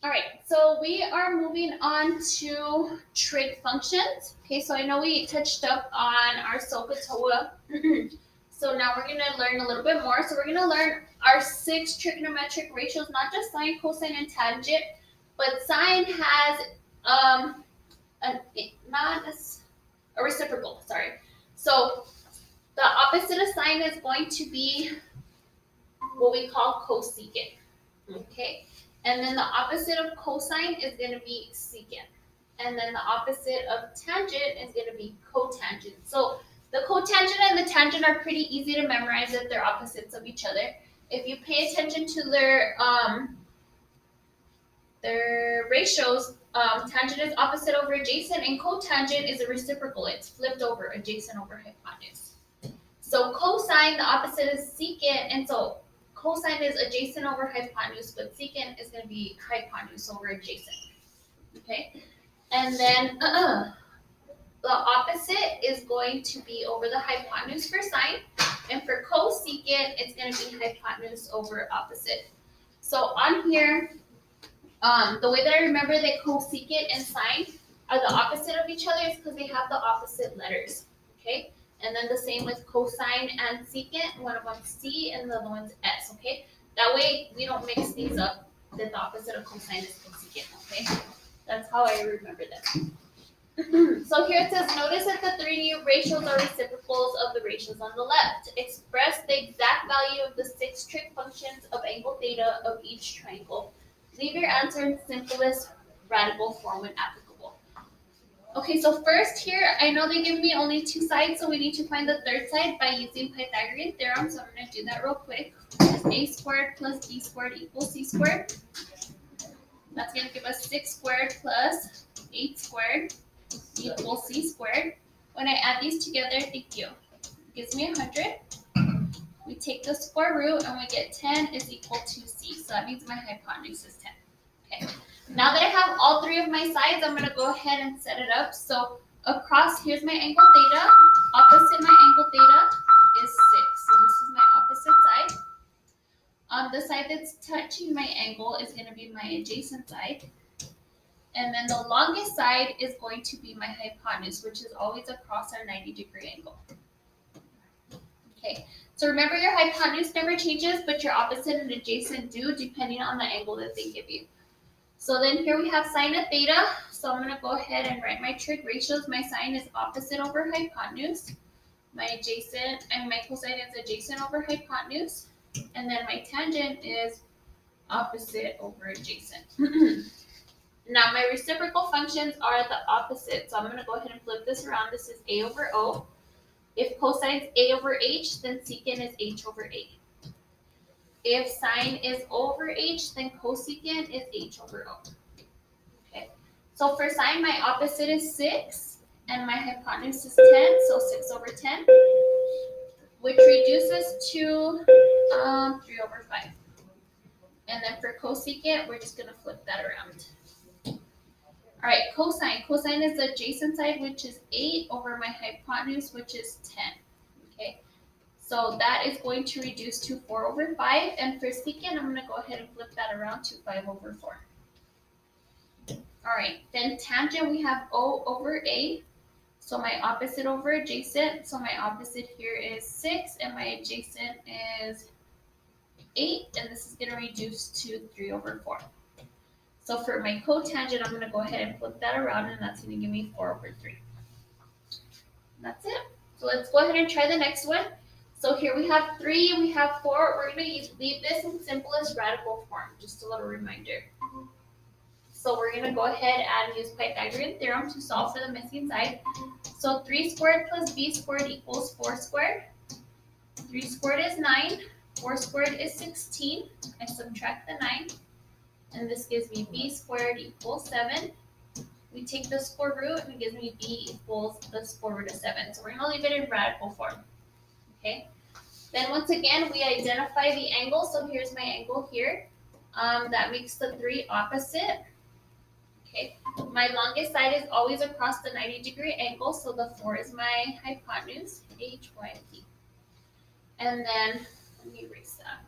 All right, so we are moving on to trig functions. Okay, so I know we touched up on our SOHCAHTOA. So now we're going to learn a little bit more. So we're going to learn our 6 trigonometric ratios, not just sine, cosine, and tangent, but sine has a reciprocal, sorry. So the opposite of sine is going to be what we call cosecant. Okay, and then the opposite of cosine is going to be secant. And then the opposite of tangent is going to be cotangent. So the cotangent and the tangent are pretty easy to memorize if they're opposites of each other. If you pay attention to their ratios, tangent is opposite over adjacent, and cotangent is a reciprocal. It's flipped over, adjacent over hypotenuse. So cosine, the opposite is secant, and so cosine is adjacent over hypotenuse, but secant is going to be hypotenuse over adjacent. Okay, and then the opposite is going to be over the hypotenuse for sine, and for cosecant, it's going to be hypotenuse over opposite. So on here, the way that I remember that cosecant and sine are the opposite of each other is because they have the opposite letters. Okay. And then the same with cosine and secant. One of them's C and the other one's S, okay? That way we don't mix these up, that the opposite of cosine is cosecant, okay? That's how I remember them. So here it says, notice that the 3D ratios are reciprocals of the ratios on the left. Express the exact value of the 6 trig functions of angle theta of each triangle. Leave your answer in simplest radical form when applicable. Okay, so first here, I know they give me only 2 sides, so we need to find the third side by using Pythagorean theorem. So I'm going to do that real quick. A squared plus b squared equals c squared. That's going to give us 6 squared plus 8 squared equals c squared. When I add these together, thank you, it gives me 100. We take the square root and we get 10 is equal to c. So that means my hypotenuse is 10. Okay. Now that I have all 3 of my sides, I'm going to go ahead and set it up. So across, here's my angle theta. Opposite my angle theta is 6. So this is my opposite side. On the side that's touching my angle is going to be my adjacent side. And then the longest side is going to be my hypotenuse, which is always across our 90-degree angle. Okay, so remember your hypotenuse never changes, but your opposite and adjacent do, depending on the angle that they give you. So then here we have sine of theta. So I'm going to go ahead and write my trig ratios. My sine is opposite over hypotenuse. My adjacent and my cosine is adjacent over hypotenuse. And then my tangent is opposite over adjacent. Now my reciprocal functions are the opposite. So I'm going to go ahead and flip this around. This is a over O. If cosine is a over h, then secant is h over a. If sine is over h, then cosecant is h over o. Okay. So for sine, my opposite is 6, and my hypotenuse is 10, so 6 over 10, which reduces to 3 over 5. And then for cosecant, we're just going to flip that around. All right, cosine. Cosine is the adjacent side, which is 8 over my hypotenuse, which is 10. Okay. So that is going to reduce to 4 over 5. And for secant, I'm going to go ahead and flip that around to 5 over 4. All right, then tangent, we have O over A. So my opposite over adjacent. So my opposite here is 6, and my adjacent is 8. And this is going to reduce to 3 over 4. So for my cotangent, I'm going to go ahead and flip that around, and that's going to give me 4 over 3. That's it. So let's go ahead and try the next one. So here we have 3, we have 4. We're going to leave this in simplest radical form, just a little reminder. So we're going to go ahead and use Pythagorean theorem to solve for the missing side. So 3 squared plus b squared equals 4 squared. 3 squared is 9. 4 squared is 16. I subtract the 9. And this gives me b squared equals 7. We take the square root, and it gives me b equals the square root of 7. So we're going to leave it in radical form. Okay. Then once again, we identify the angle. So here's my angle here. That makes the 3 opposite. Okay. My longest side is always across the 90-degree angle. So the 4 is my hypotenuse, h, y, p. And then, let me erase that.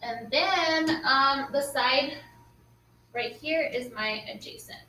And then the side right here is my adjacent.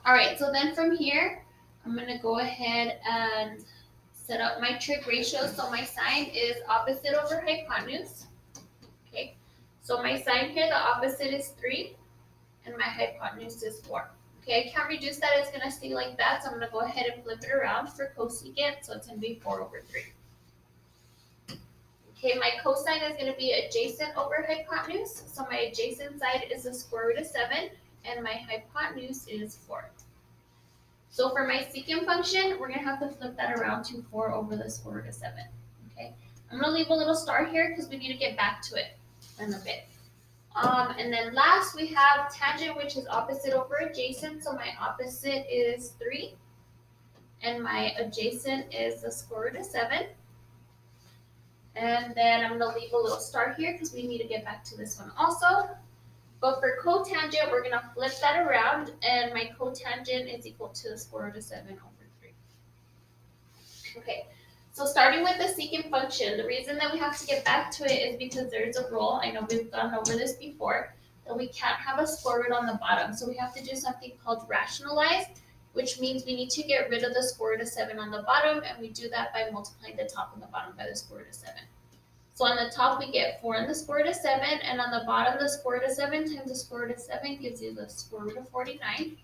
All right, so then from here, I'm going to go ahead and set up my trig ratio. So my sine is opposite over hypotenuse. Okay, so my sine here, the opposite is 3, and my hypotenuse is 4. Okay, I can't reduce that, it's going to stay like that, so I'm going to go ahead and flip it around for cosecant, so it's going to be 4 over 3. Okay, my cosine is going to be adjacent over hypotenuse, so my adjacent side is the square root of 7, and my hypotenuse is 4. So for my secant function, we're going to have to flip that around to 4 over the square root of 7. Okay, I'm going to leave a little star here because we need to get back to it in a bit. And then last we have tangent, which is opposite over adjacent. So my opposite is 3, and my adjacent is the square root of 7. And then I'm going to leave a little star here because we need to get back to this one also. But for cotangent, we're going to flip that around, and my cotangent is equal to the square root of 7 over 3. Okay, so starting with the secant function, the reason that we have to get back to it is because there's a rule, I know we've gone over this before, that we can't have a square root on the bottom. So we have to do something called rationalize, which means we need to get rid of the square root of 7 on the bottom, and we do that by multiplying the top and the bottom by the square root of 7. So on the top, we get 4 in the square root of 7, and on the bottom, the square root of 7 times the square root of 7 gives you the square root of 49.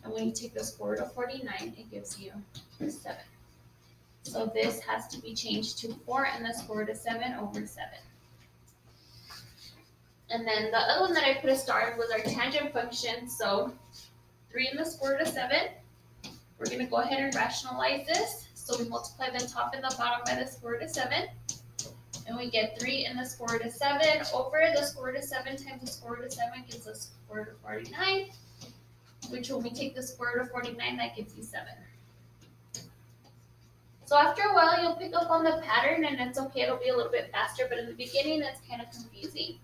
And when you take the square root of 49, it gives you 7. So this has to be changed to 4 and the square root of 7 over 7. And then the other one that I put a star in was our tangent function. So 3 in the square root of 7. We're going to go ahead and rationalize this. So we multiply the top and the bottom by the square root of 7. And we get 3 in the square root of 7 over the square root of 7 times the square root of 7 gives us square root of 49, which when we take the square root of 49, that gives you 7. So after a while, you'll pick up on the pattern, and it's okay, it'll be a little bit faster, but in the beginning, it's kind of confusing.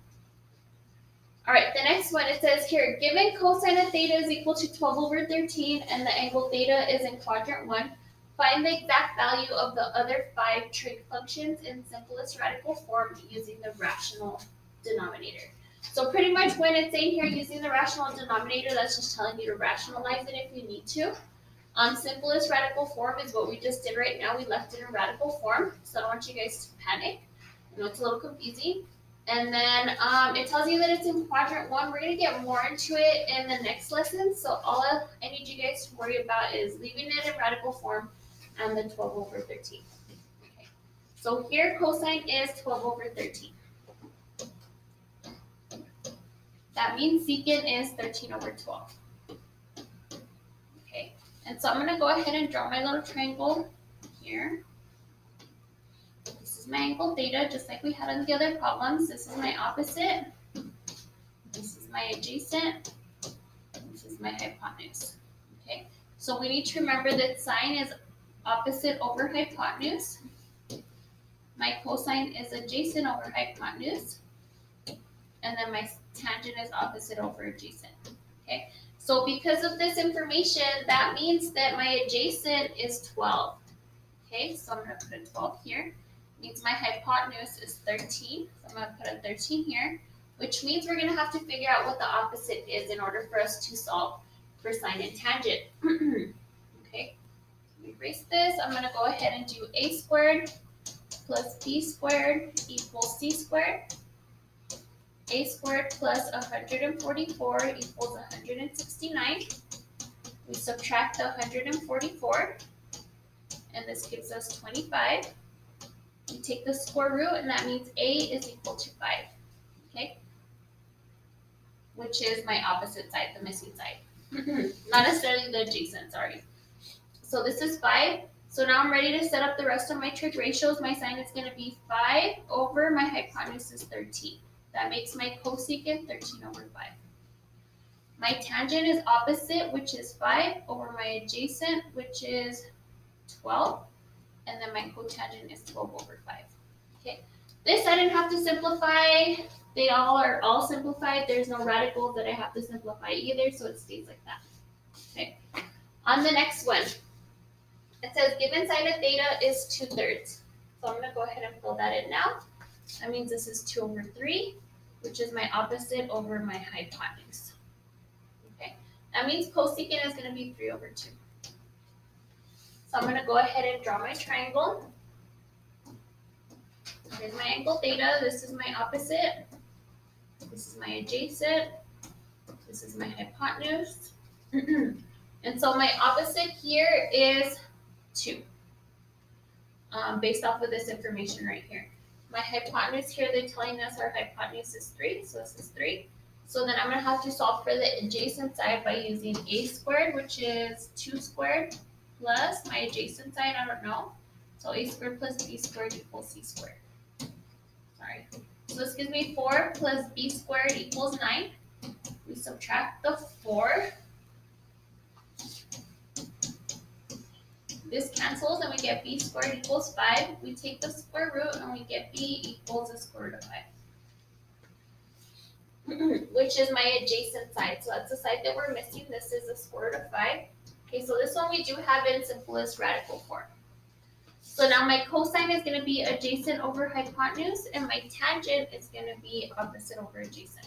All right, the next one, it says here, given cosine of theta is equal to 12 over 13, and the angle theta is in quadrant 1, find the exact value of the other 5 trig functions in simplest radical form using the rational denominator. So pretty much when it's saying here using the rational denominator, that's just telling you to rationalize it if you need to. Simplest radical form is what we just did right now. We left it in radical form, so I don't want you guys to panic. I know it's a little confusing. And then it tells you that it's in quadrant 1. We're going to get more into it in the next lesson. So all I need you guys to worry about is leaving it in radical form and the 12 over 13. Okay. So here cosine is 12 over 13. That means secant is 13 over 12. Okay. And so I'm going to go ahead and draw my little triangle here. This is my angle theta, just like we had on the other problems. This is my opposite. This is my adjacent. This is my hypotenuse. Okay. So we need to remember that sine is opposite over hypotenuse. My cosine is adjacent over hypotenuse. And then my tangent is opposite over adjacent. Okay. So because of this information, that means that my adjacent is 12. Okay, so I'm going to put a 12 here. It means my hypotenuse is 13. So I'm going to put a 13 here, which means we're going to have to figure out what the opposite is in order for us to solve for sine and tangent. Okay, let me erase this. I'm going to go ahead and do a squared plus b squared equals c squared. A squared plus 144 equals 169. We subtract the 144, and this gives us 25. We take the square root, and that means a is equal to 5, okay? Which is my opposite side, the missing side. Not necessarily the adjacent, sorry. So this is 5. So now I'm ready to set up the rest of my trig ratios. My sine is going to be 5 over my hypotenuse is 13. That makes my cosecant 13 over 5. My tangent is opposite, which is 5, over my adjacent, which is 12. And then my cotangent is 12 over 5. Okay. This I didn't have to simplify. They are all simplified. There's no radicals that I have to simplify either, so it stays like that. Okay. On the next one, it says given sine of theta is 2/3. So I'm going to go ahead and fill that in now. That means this is 2 over 3, which is my opposite over my hypotenuse. Okay, that means cosecant is going to be 3 over 2. So I'm going to go ahead and draw my triangle. Here's my angle theta. This is my opposite. This is my adjacent. This is my hypotenuse. And so my opposite here is 2, based off of this information right here. My hypotenuse here, they're telling us our hypotenuse is 3, so this is 3. So then I'm going to have to solve for the adjacent side by using a squared, which is 2 squared, plus my adjacent side, I don't know. So a squared plus b squared equals c squared. Sorry. So this gives me 4 plus b squared equals 9. We subtract the 4. This cancels and we get b squared equals 5. We take the square root and we get b equals the square root of 5. Which is my adjacent side. So that's the side that we're missing. This is the square root of 5. Okay, so this one we do have in simplest radical form. So now my cosine is going to be adjacent over hypotenuse, and my tangent is going to be opposite over adjacent.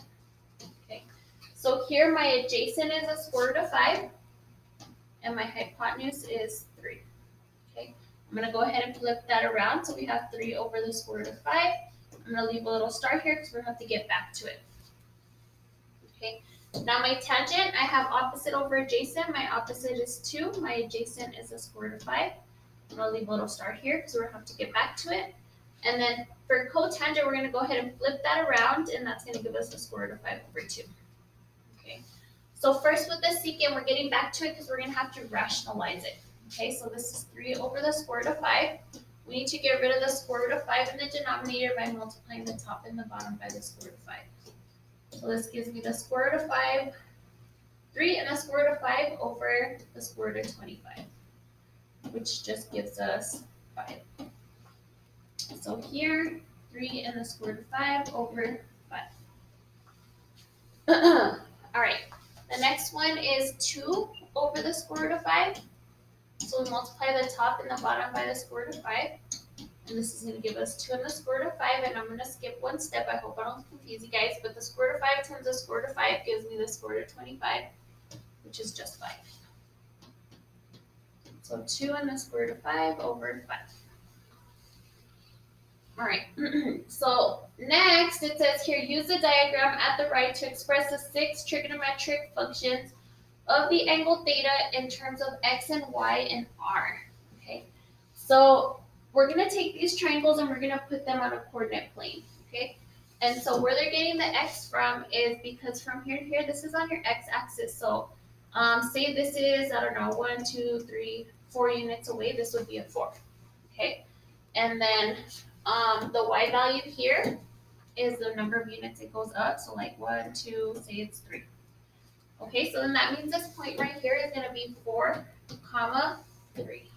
Okay, so here my adjacent is a square root of 5, and my hypotenuse is 3. Okay, I'm going to go ahead and flip that around. So we have 3 over the square root of 5. I'm going to leave a little star here because we're going to have to get back to it. Okay, now my tangent, I have opposite over adjacent. My opposite is 2. My adjacent is the square root of 5. I'm going to leave a little star here because we're going to have to get back to it. And then for cotangent, we're going to go ahead and flip that around, and that's going to give us the square root of 5 over 2. Okay, so first with the secant, we're getting back to it because we're going to have to rationalize it. Okay, so this is 3 over the square root of 5. We need to get rid of the square root of 5 in the denominator by multiplying the top and the bottom by the square root of 5. So this gives me the square root of 5, 3 and the square root of 5 over the square root of 25, which just gives us 5. So here, 3 and the square root of 5 over 5. All right, the next one is 2 over the square root of 5. So we multiply the top and the bottom by the square root of 5. And this is going to give us 2 and the square root of 5. And I'm going to skip one step. I hope I don't confuse you guys. But the square root of 5 times the square root of 5 gives me the square root of 25, which is just 5. So 2 and the square root of 5 over 5. All right. So next it says here, use the diagram at the right to express the 6 trigonometric functions of the angle theta in terms of x and y and r. Okay. So we're going to take these triangles and we're going to put them on a coordinate plane. Okay. And so where they're getting the x from is because from here to here, this is on your x-axis. So say this is, I don't know, 1, 2, 3, 4 units away. This would be a 4. Okay. And then the y value here is the number of units it goes up. So like 1, 2, say it's 3. Okay, so then that means this point right here is going to be 4, 3.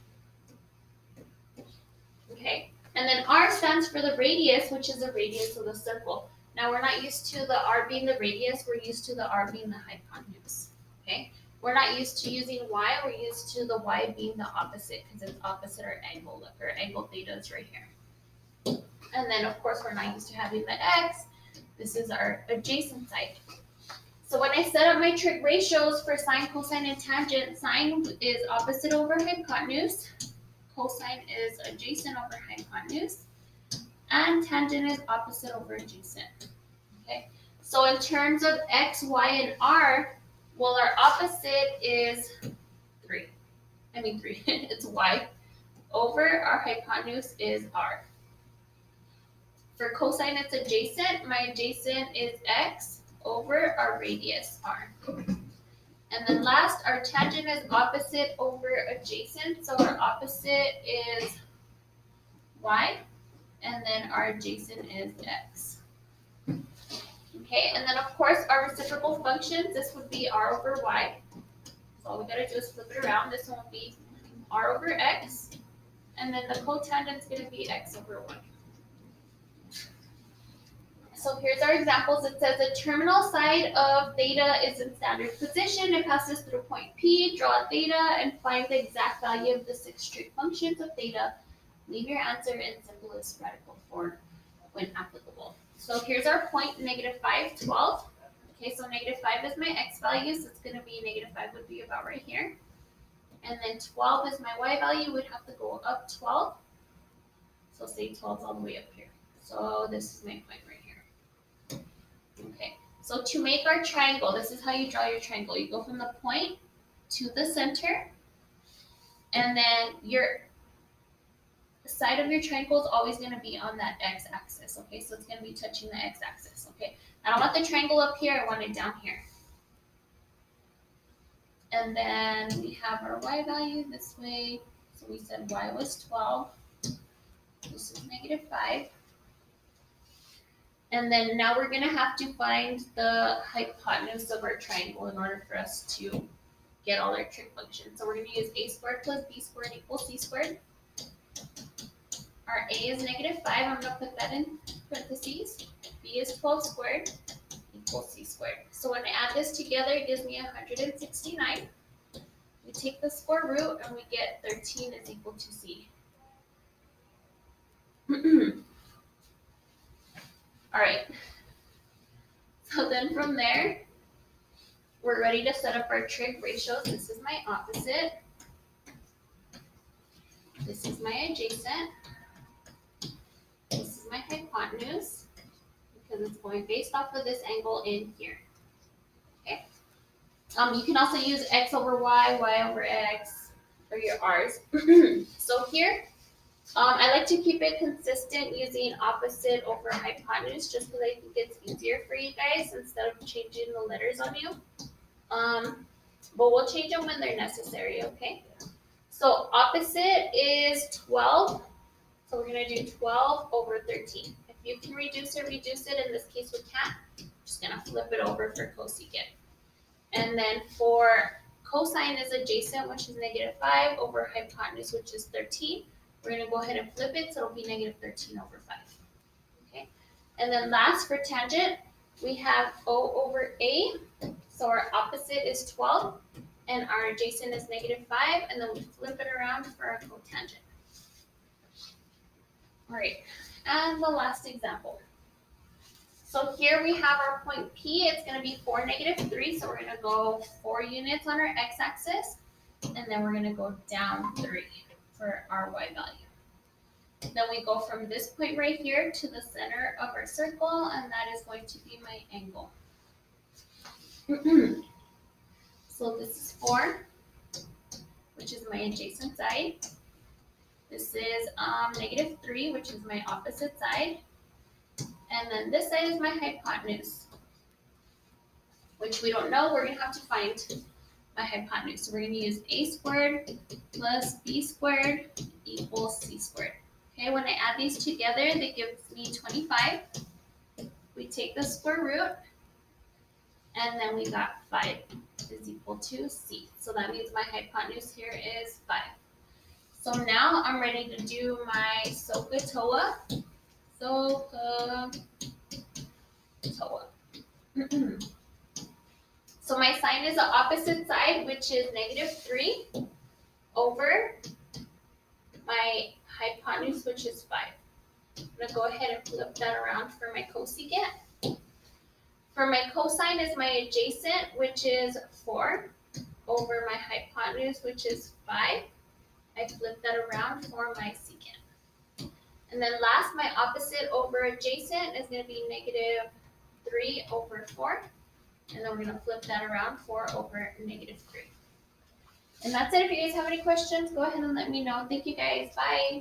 Okay, and then r stands for the radius, which is the radius of the circle. Now we're not used to the r being the radius, we're used to the r being the hypotenuse. Okay, we're not used to using y, we're used to the y being the opposite because it's opposite our angle. Look, our angle theta is right here. And then of course we're not used to having the x. This is our adjacent side. So when I set up my trig ratios for sine, cosine, and tangent, sine is opposite over hypotenuse, cosine is adjacent over hypotenuse, and tangent is opposite over adjacent. Okay. So in terms of x, y, and r, well, our opposite is 3. It's y. Over our hypotenuse is r. For cosine, it's adjacent. My adjacent is x over our radius, r. And then last, our tangent is opposite over adjacent. So our opposite is y, and then our adjacent is x. Okay, and then of course our reciprocal functions, this would be r over y. So all we gotta do is flip it around. This one will be r over x, and then the cotangent is gonna be x over y. So here's our examples. It says the terminal side of theta is in standard position. It passes through point P. Draw theta and find the exact value of the 6 trig functions of theta. Leave your answer in simplest radical form. when applicable. So here's our point, -5, 12. Okay, so -5 is my x value, so it's going to be -5 would be about right here. And then 12 is my y value, would have to go up 12. So say 12 is all the way up here. So this is my point right here. Okay, so to make our triangle, this is how you draw your triangle. You go from the point to the center, and then the side of your triangle is always going to be on that x-axis, okay? So it's going to be touching the x-axis, okay? I don't want the triangle up here, I want it down here. And then we have our y value this way. So we said y was 12. This is -5. And then now we're going to have to find the hypotenuse of our triangle in order for us to get all our trig functions. So we're going to use a squared plus b squared equals c squared. Our a is -5. I'm going to put that in parentheses. B is 12 squared equals c squared. So when I add this together, it gives me 169. We take the square root and we get 13 is equal to c. All right. So then from there, we're ready to set up our trig ratios. This is my opposite. This is my adjacent. This is my hypotenuse, because it's going based off of this angle in here. Okay. You can also use x over y, y over x, or your r's. So here, I like to keep it consistent using opposite over hypotenuse, just because I think it's easier for you guys instead of changing the letters on you. But we'll change them when they're necessary, okay? So opposite is 12. So we're going to do 12 over 13. If you can reduce it, reduce it. In this case, we can't. I'm just going to flip it over for cosecant. And then for cosine is adjacent, which is -5, over hypotenuse, which is 13. We're going to go ahead and flip it, so it'll be -13 over 5. Okay. And then last for tangent, we have O over A. So our opposite is 12, and our adjacent is -5, and then we flip it around for our cotangent. All right, and the last example. So here we have our point P. It's going to be 4, -3. So we're going to go 4 units on our x-axis, and then we're going to go down 3 for our y value. Then we go from this point right here to the center of our circle, and that is going to be my angle. So this is 4, which is my adjacent side. This is -3, which is my opposite side. And then this side is my hypotenuse, which we don't know. We're going to have to find my hypotenuse. So we're going to use a squared plus b squared equals c squared. Okay, when I add these together, that gives me 25. We take the square root, and then we got 5 is equal to c. So that means my hypotenuse here is 5. So now I'm ready to do my SOHCAHTOA. So my sine is the opposite side, which is -3, over my hypotenuse, which is 5. I'm going to go ahead and flip that around for my cosecant. For my cosine is my adjacent, which is 4, over my hypotenuse, which is 5. I flip that around for my secant. And then last, my opposite over adjacent is going to be -3 over 4. And then we're going to flip that around 4 over -3. And that's it. If you guys have any questions, go ahead and let me know. Thank you guys. Bye.